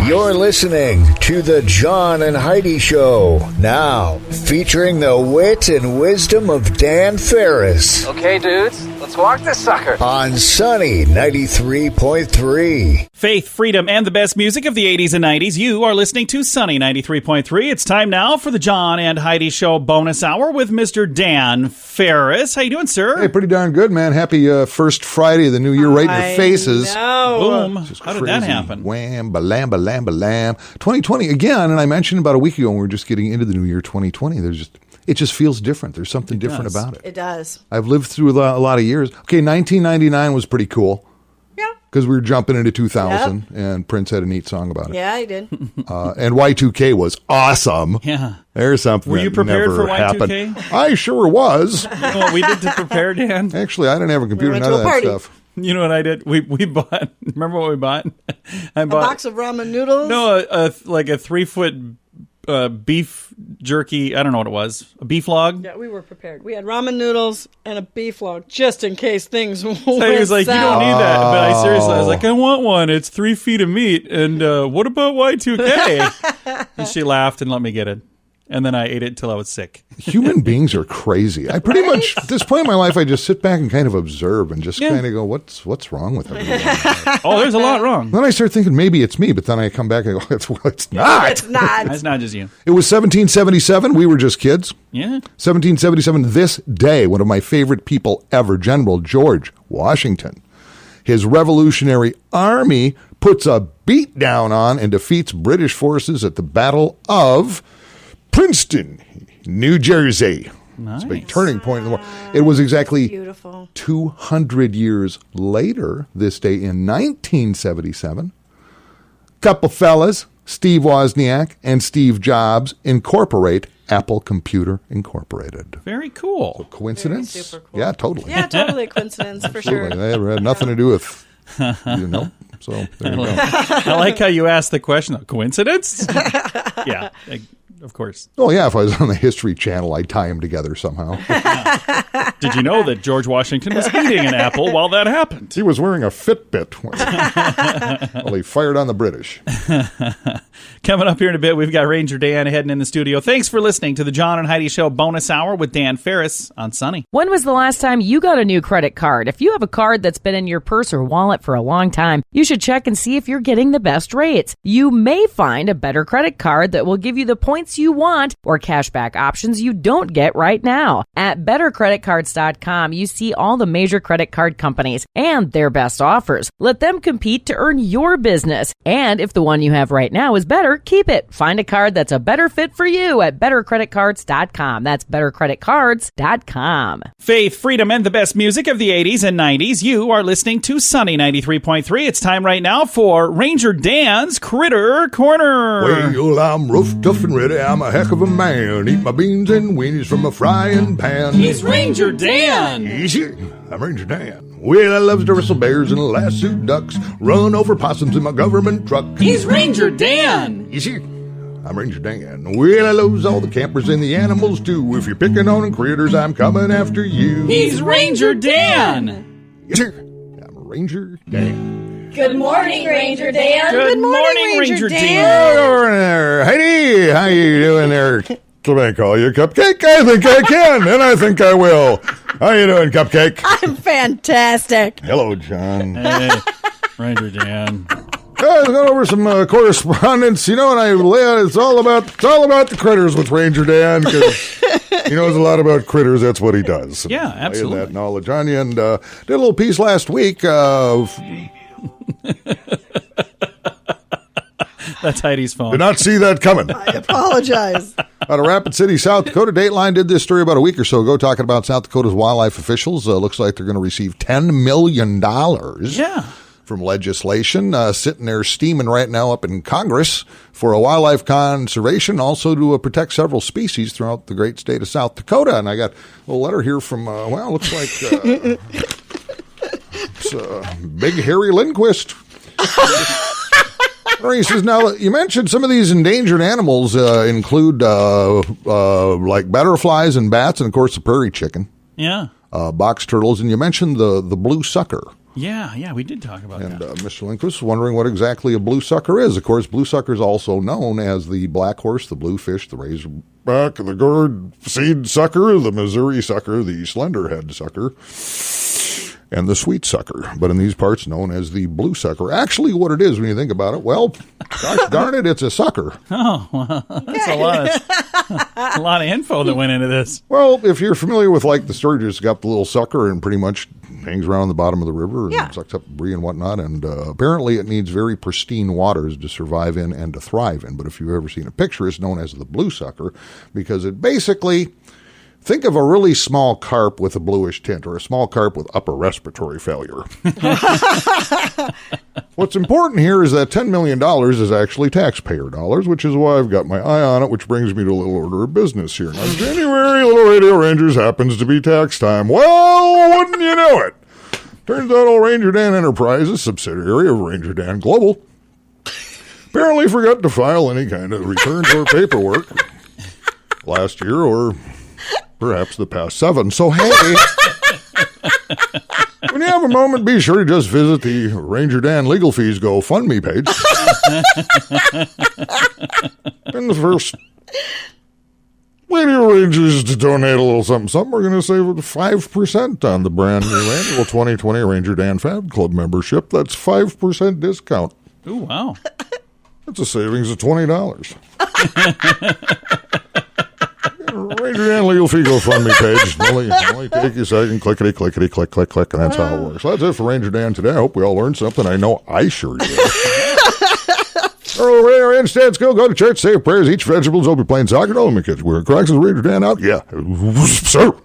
You're listening to the John and Heidi Show. Now, featuring the wit and wisdom of Dan Farris. Okay, dudes, let's walk this sucker. On Sunny 93.3. Faith, freedom, and the best music of the 80s and 90s. You are listening to Sunny 93.3. It's time now for the John and Heidi Show bonus hour with Mr. Dan Farris. How you doing, sir? Hey, pretty darn good, man. Happy first Friday of the new year right in your faces. Boom. How did that happen? Wham, ba-lam, ba-lam, ba-lam. 2020 again, and I mentioned about a week ago when we were just getting into the new year 2020, it just feels different. There's something different about it. It does. I've lived through a lot of years. Okay, 1999 was pretty cool. Yeah. Because we were jumping into 2000, and Prince had a neat song about it. Yeah, he did. And Y2K was awesome. Yeah. There's something Were you that prepared never for Y2K? happened. I sure was. You know what we did to prepare, Dan? Actually, I didn't have a computer, went none to of a that party. stuff. You know what I did? We bought, remember what we bought? I A box of ramen noodles? No, like a 3-foot beef jerky, I don't know what it was, a beef log. Yeah, we were prepared. We had ramen noodles and a beef log just in case things went So he was like, south. you don't need that. But I was like, I want one. It's 3 feet of meat. And what about Y2K? And she laughed and let me get it. And then I ate it until I was sick. Human beings are crazy. I pretty much, at this point in my life, I just sit back and kind of observe and just kind of go, what's wrong with everyone? Oh, there's a lot wrong. Then I start thinking maybe it's me, but then I come back and go, it's not. It's not. It's not just you. It was 1777. We were just kids. Yeah. 1777, this day, one of my favorite people ever, General George Washington. His Revolutionary Army puts a beat down on and defeats British forces at the Battle of Princeton, New Jersey. Nice. It's a big turning point in the war. It was exactly Beautiful. 200 years later, this day in 1977, couple fellas, Steve Wozniak and Steve Jobs, incorporate Apple Computer Incorporated. Very cool. Coincidence? Very super cool. Yeah, totally. Yeah, totally a coincidence for sure. Absolutely. They had nothing to do with, So there you go. I like how you asked the question. Coincidence? Yeah, of course. Oh, yeah, if I was on the History Channel, I'd tie them together somehow. Did you know that George Washington was eating an apple while that happened? He was wearing a Fitbit. Well, he fired on the British. Coming up here in a bit, we've got Ranger Dan heading in the studio. Thanks for listening to the John and Heidi Show bonus hour with Dan Farris on Sunny. When was the last time you got a new credit card? If you have a card that's been in your purse or wallet for a long time, you should check and see if you're getting the best rates. You may find a better credit card that will give you the points you want or cashback options you don't get right now. At bettercreditcards.com, you see all the major credit card companies and their best offers. Let them compete to earn your business. And if the one you have right now is better, keep it. Find a card that's a better fit for you at bettercreditcards.com. That's bettercreditcards.com. Faith, freedom, and the best music of the 80s and 90s. You are listening to Sunny 93.3. It's time right now for Ranger Dan's Critter Corner. Well, I'm rough, tough, and ready. I'm a heck of a man. Eat my beans and weenies from a frying pan. He's Ranger Dan. Easy. I'm Ranger Dan. Well, I loves to wrestle bears and lasso ducks, run over possums in my government truck. He's Ranger Dan. Easy. I'm Ranger Dan. Well, I loves all the campers and the animals too. If you're picking on critters, I'm coming after you. He's Ranger Dan. Yes, sir. I'm Ranger Dan. Good morning, Ranger Dan. Good morning, Ranger Dan. Hello there. Heidi, how you doing there? Can I call you Cupcake? I think I can, and I think I will. How you doing, Cupcake? I'm fantastic. Hello, John. Hey, Ranger Dan. Let's go over some correspondence. You know, and I lay out. It's all about the critters with Ranger Dan because he knows a lot about critters. That's what he does. Yeah, Laying absolutely. that knowledge on you, and did a little piece last week. That's Heidi's phone. Did not see that coming. I apologize. Out of Rapid City, South Dakota, Dateline did this story about a week or so ago talking about South Dakota's wildlife officials. Looks like they're going to receive $10 million from legislation sitting there steaming right now up in Congress for a wildlife conservation, also to protect several species throughout the great state of South Dakota. And I got a little letter here from, looks like it's Big Harry Lindquist. He says, now, you mentioned some of these endangered animals include like butterflies and bats and, of course, the prairie chicken. Yeah. Box turtles, and you mentioned the blue sucker. Yeah, we did talk about and, that. Mr. Lindquist was wondering what exactly a blue sucker is. Of course, blue sucker is also known as the black horse, the bluefish, the razorback, the gourd seed sucker, the Missouri sucker, the slenderhead sucker, and the sweet sucker. But in these parts, known as the blue sucker. Actually, what it is when you think about it, well, gosh darn it, it's a sucker. Oh, well, that's a lot of info that went into this. Well, if you're familiar with like the Sturgis, got the little sucker and pretty much hangs around the bottom of the river and sucks up debris and whatnot. And apparently it needs very pristine waters to survive in and to thrive in. But if you've ever seen a picture, it's known as the blue sucker because it basically, think of a really small carp with a bluish tint or a small carp with upper respiratory failure. What's important here is that $10 million is actually taxpayer dollars, which is why I've got my eye on it, which brings me to a little order of business here. Now, January, Little Radio Rangers happens to be tax time. Well, wouldn't you know it? Turns out old Ranger Dan Enterprises, subsidiary of Ranger Dan Global, apparently forgot to file any kind of returns or paperwork last year or perhaps the past 7. So, hey, when you have a moment, be sure to just visit the Ranger Dan Legal Fees GoFundMe page. And the first Radio Rangers to donate a little something, we're going to save 5% on the brand new annual 2020 Ranger Dan Fab Club membership. That's 5% discount. Ooh, wow. That's a savings of $20. Ranger Dan Legal Fee GoFundMe page. Only take you a second, clickety, click, and that's how it works. So that's it for Ranger Dan today. I hope we all learned something. I know I sure did. Radio Ranger Stats go to church, say prayers, eat vegetables, hope you're playing soccer. All my kids wearing Crocs. Is Ranger Dan out? Yeah. Sir.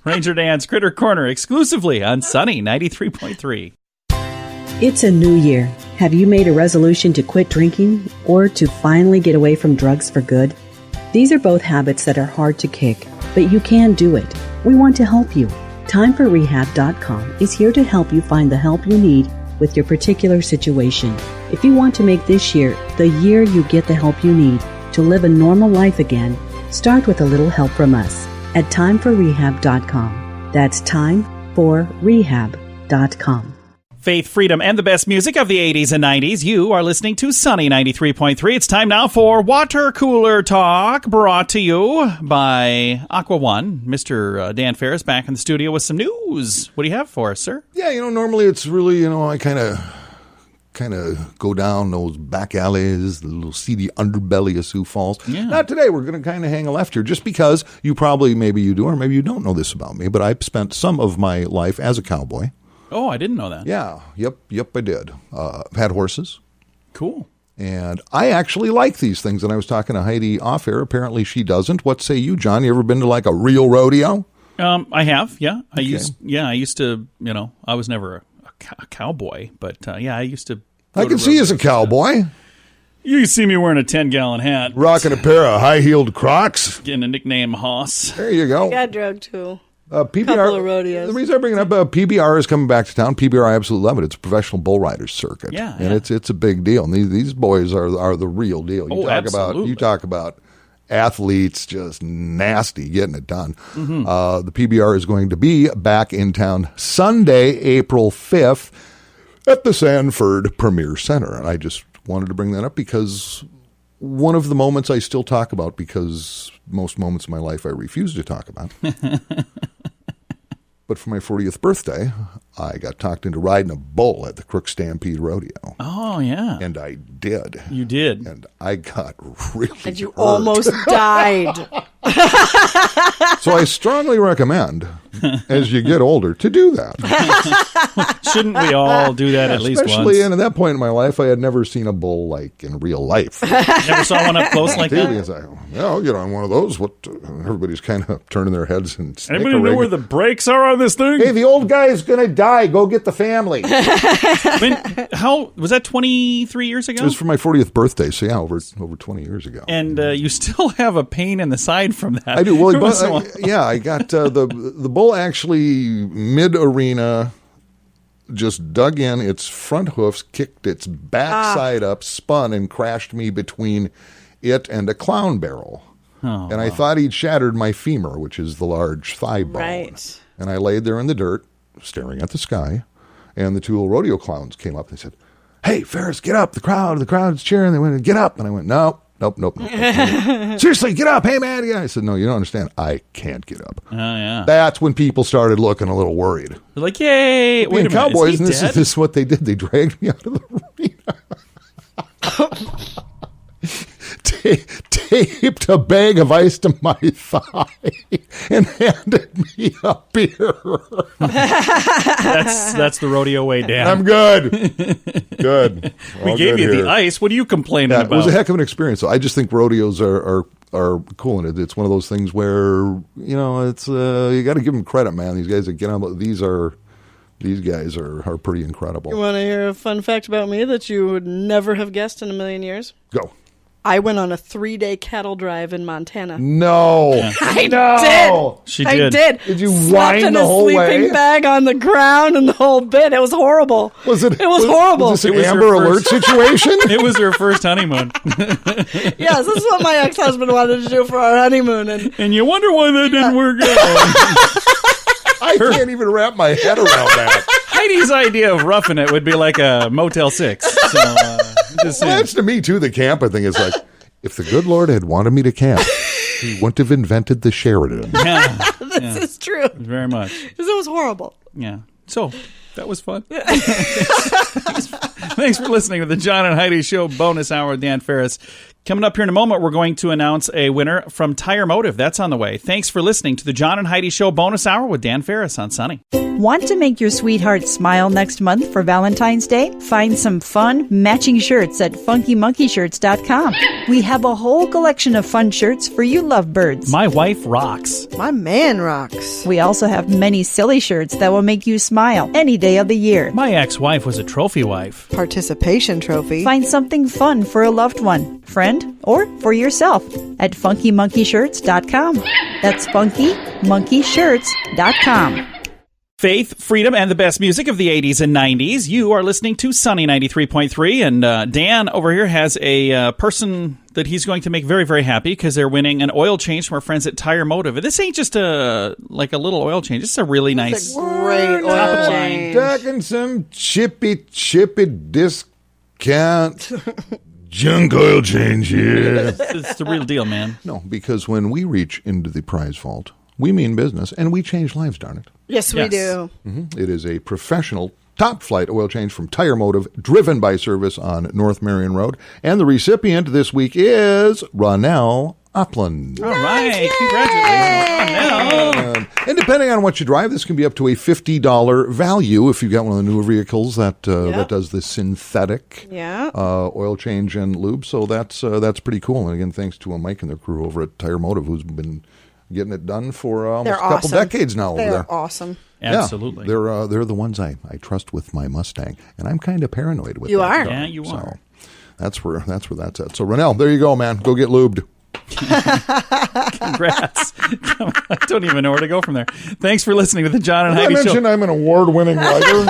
Ranger Dan's Critter Corner exclusively on Sunny 93.3. It's a new year. Have you made a resolution to quit drinking or to finally get away from drugs for good? These are both habits that are hard to kick, but you can do it. We want to help you. TimeForRehab.com is here to help you find the help you need with your particular situation. If you want to make this year the year you get the help you need to live a normal life again, start with a little help from us at TimeForRehab.com. That's TimeForRehab.com. Faith, freedom, and the best music of the 80s and 90s. You are listening to Sunny 93.3. It's time now for Water Cooler Talk, brought to you by Aqua One. Mr. Dan Farris back in the studio with some news. What do you have for us, sir? Yeah, normally it's really, I kind of go down those back alleys, the little seedy underbelly of Sioux Falls. Yeah. Not today. We're going to kind of hang a left here just because you probably, maybe you do, or maybe you don't know this about me, but I've spent some of my life as a cowboy. Oh, I didn't know that. Yeah. Yep, I did. I've had horses. Cool. And I actually like these things. And I was talking to Heidi off air. Apparently she doesn't. What say you, John? You ever been to like a real rodeo? I have, yeah. I Okay. used to, I was never a cowboy, but I used to. I can see you as a cowboy. You can see me wearing a 10-gallon hat. Rocking a pair of high-heeled Crocs. Getting a nickname Hoss. There you go. I got drugged too. PBR, couple of rodeos. The reason I bring it up, PBR is coming back to town. PBR, I absolutely love it. It's a professional bull riders circuit. Yeah, and it's a big deal. And these boys are the real deal. You talk about athletes just nasty getting it done. Mm-hmm. The PBR is going to be back in town Sunday, April 5th at the Sanford Premier Center. And I just wanted to bring that up because one of the moments I still talk about, because most moments of my life I refuse to talk about. But for my 40th birthday, I got talked into riding a bull at the Crook Stampede Rodeo. Oh, yeah. And I did. You did. And I got really And you hurt. almost died. So I strongly recommend, as you get older, to do that. Shouldn't we all do that at least once? Especially, and at that point in my life, I had never seen a bull like in real life. Never saw one up close like that? Because I'll get on one of those. Everybody's kind of turning their heads and Anybody know where the brakes are on this thing? Hey, the old guy's going to die. Go get the family. How was that 23 years ago? It was for my 40th birthday, so yeah, over 20 years ago. And you still have a pain in the side from that. I do. Well, I got the bull actually mid-arena just dug in its front hoofs, kicked its backside up, spun, and crashed me between it and a clown barrel. Oh, and I thought he'd shattered my femur, which is the large thigh bone. Right. And I laid there in the dirt staring at the sky, and the two little rodeo clowns came up. They said, "Hey, Ferris, get up. The crowd's cheering." They went, "Get up." And I went, Nope. Seriously, get up. Hey, man. Yeah. I said, "No, you don't understand. I can't get up." Oh, yeah. That's when people started looking a little worried. They're like, yay. Wait a minute, Cowboys, and is he this is what they did. They dragged me out of the arena. Taped a bag of ice to my thigh and handed me a beer. That's the rodeo way, Dan. I'm good. Good. We gave you the ice. What are you complaining about? It was a heck of an experience. So I just think rodeos are cool, and it's one of those things where it's you got to give them credit, man. These guys that get on, these guys are pretty incredible. You want to hear a fun fact about me that you would never have guessed in a million years? Go. I went on a 3-day cattle drive in Montana. No. Yeah. I did. She did. I did. Did you Slept whine the whole way? in a sleeping bag on the ground and the whole bit. It was horrible. It was horrible. Was this an Amber Alert situation? It was her first honeymoon. Yes, this is what my ex-husband wanted to do for our honeymoon. And you wonder why that didn't work out. I can't even wrap my head around that. Heidi's idea of roughing it would be like a Motel 6. So, that's to me, too, the camping thing is like, if the good Lord had wanted me to camp, he wouldn't have invented the Sheridan. Yeah. This is true. Very much. Because it was horrible. Yeah. So, that was fun. Thanks for listening to the John and Heidi Show bonus hour with Dan Farris. Coming up here in a moment, we're going to announce a winner from Tire Motive. That's on the way. Thanks for listening to the John and Heidi Show bonus hour with Dan Farris on Sunny. Want to make your sweetheart smile next month for Valentine's Day? Find some fun, matching shirts at funkymonkeyshirts.com. We have a whole collection of fun shirts for you lovebirds. My wife rocks. My man rocks. We also have many silly shirts that will make you smile any day of the year. My ex-wife was a trophy wife. Participation trophy. Find something fun for a loved one, friend, or for yourself at funkymonkeyshirts.com. That's funkymonkeyshirts.com. Faith, freedom, and the best music of the 80s and 90s. You are listening to Sunny 93.3, and Dan over here has a person that he's going to make very, very happy because they're winning an oil change from our friends at Tire Motive. This ain't just a little oil change. It's a really nice, great oil change. Talking some chippy discount junk oil change here. It's the real deal, man. No, because when we reach into the prize vault, we mean business, and we change lives, darn it. Yes, we do. Mm-hmm. It is a professional, top-flight oil change from Tire Motive, driven by service on North Marion Road. And the recipient this week is Ronell Upland. All right. Congratulations, Ronell. And depending on what you drive, this can be up to a $50 value if you've got one of the newer vehicles that does the synthetic oil change and lube. So that's pretty cool. And again, thanks to Mike and their crew over at Tire Motive, who's been getting it done for almost a couple decades now over there. They're awesome. Absolutely. Yeah, they're the ones I trust with my Mustang, and I'm kind of paranoid with you that are. stuff. Yeah, you are. That's where that's at. So Ronell, there you go, man. Go get lubed. Congrats. I don't even know where to go from there. Thanks for listening to the John and Did Heidi I mention Show. I'm an award-winning writer?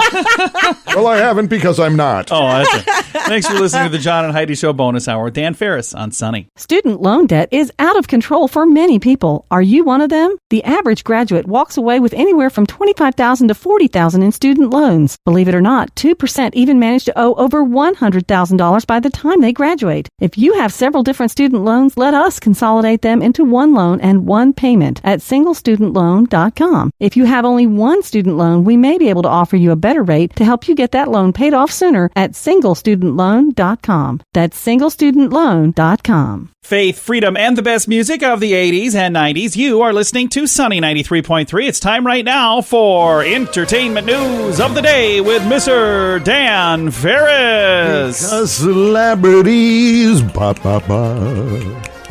Well, I haven't because I'm not. Oh, that's it. Thanks for listening to the John and Heidi Show bonus hour with Dan Farris on Sunny. Student loan debt is out of control for many people. Are you one of them? The average graduate walks away with anywhere from $25,000 to $40,000 in student loans. Believe it or not, 2% even manage to owe over $100,000 by the time they graduate. If you have several different student loans, let us consolidate them into one loan and one payment at singlestudentloan.com. If you have only one student loan, we may be able to offer you a better rate to help you get that loan paid off sooner at singlestudentloan.com. That's singlestudentloan.com. Faith, freedom, and the best music of the 80s and 90s. You are listening to Sunny 93.3. It's time right now for entertainment news of the day with Mr. Dan Farris. Because celebrities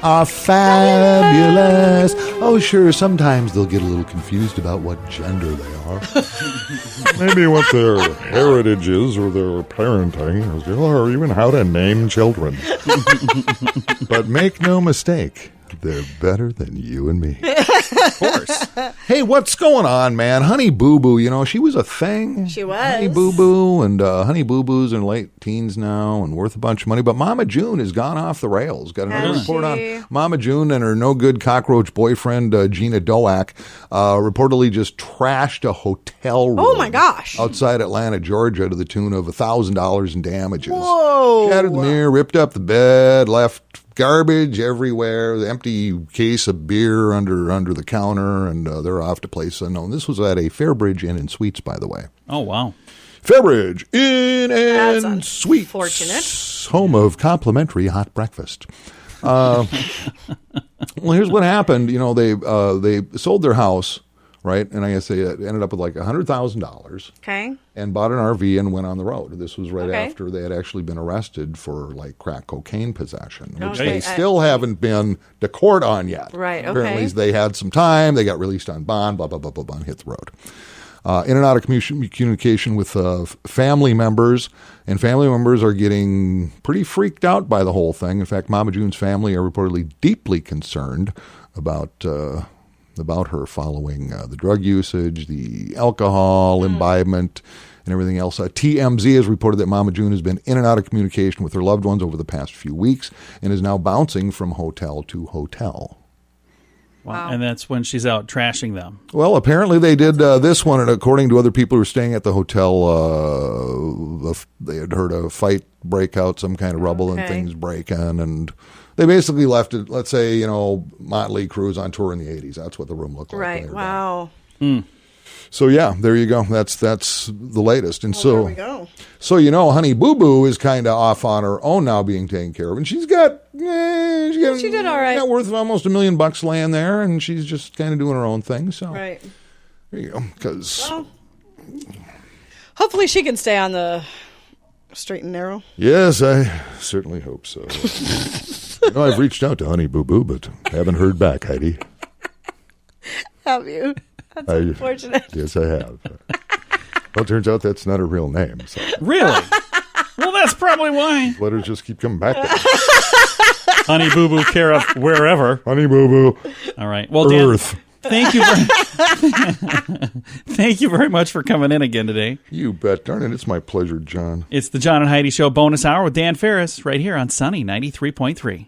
are fabulous. Oh, sure, sometimes they'll get a little confused about what gender they are. Maybe what their heritage is or their parenting or even how to name children. But make no mistake, They're better than you and me. Of course. Hey, what's going on, man? Honey Boo Boo, she was a thing. She was. Honey Boo Boo, and Honey Boo Boo's in late teens now and worth a bunch of money. But Mama June has gone off the rails. Got another report on Mama June and her no-good cockroach boyfriend, Gina Doak, reportedly just trashed a hotel room. Oh, my gosh. Outside Atlanta, Georgia, to the tune of $1,000 in damages. Whoa. Shattered the mirror, ripped up the bed, left garbage everywhere, the empty case of beer under the counter, and they're off to place unknown. This was at a Fairbridge Inn and Suites, by the way. Oh, wow. Fairbridge Inn and That's Suites. Unfortunate. Home of complimentary hot breakfast. Well, here's what happened. They sold their house, right? And I guess they ended up with like $100,000. Okay. And bought an RV and went on the road. This was right after they had actually been arrested for like crack cocaine possession, which they still haven't been to court on yet. Right, Apparently they had some time. They got released on bond, blah, blah, blah, blah, blah, and hit the road. In and out of communication with family members, and family members are getting pretty freaked out by the whole thing. In fact, Mama June's family are reportedly deeply concerned about her following the drug usage, the alcohol imbibement, and everything else. TMZ has reported that Mama June has been in and out of communication with her loved ones over the past few weeks and is now bouncing from hotel to hotel. Wow. And that's when she's out trashing them. Well, apparently they did this one, and according to other people who were staying at the hotel, they had heard a fight break out, some kind of rubble and things breaking, and they basically left it, let's say, Motley Crue's on tour in the 80s. That's what the room looked like. Right, wow. So, yeah, there you go. That's the latest. And there we go. So, Honey Boo Boo is kind of off on her own now, being taken care of. And she did all right. Got worth almost $1 million laying there, and she's just kind of doing her own thing. So, right. There you go. Hopefully she can stay on the straight and narrow. Yes, I certainly hope so. I've reached out to Honey Boo Boo, but haven't heard back, Heidi. Have you? That's unfortunate. Yes, I have. Well, it turns out that's not her real name. So. Really? Well, that's probably why. Letters just keep coming back. Honey Boo Boo, care of wherever. Honey Boo Boo. All right. Well, Earth. Dan, thank you very much for coming in again today. You bet. Darn it, it's my pleasure, John. It's the John and Heidi Show bonus hour with Dan Farris right here on Sunny 93.3.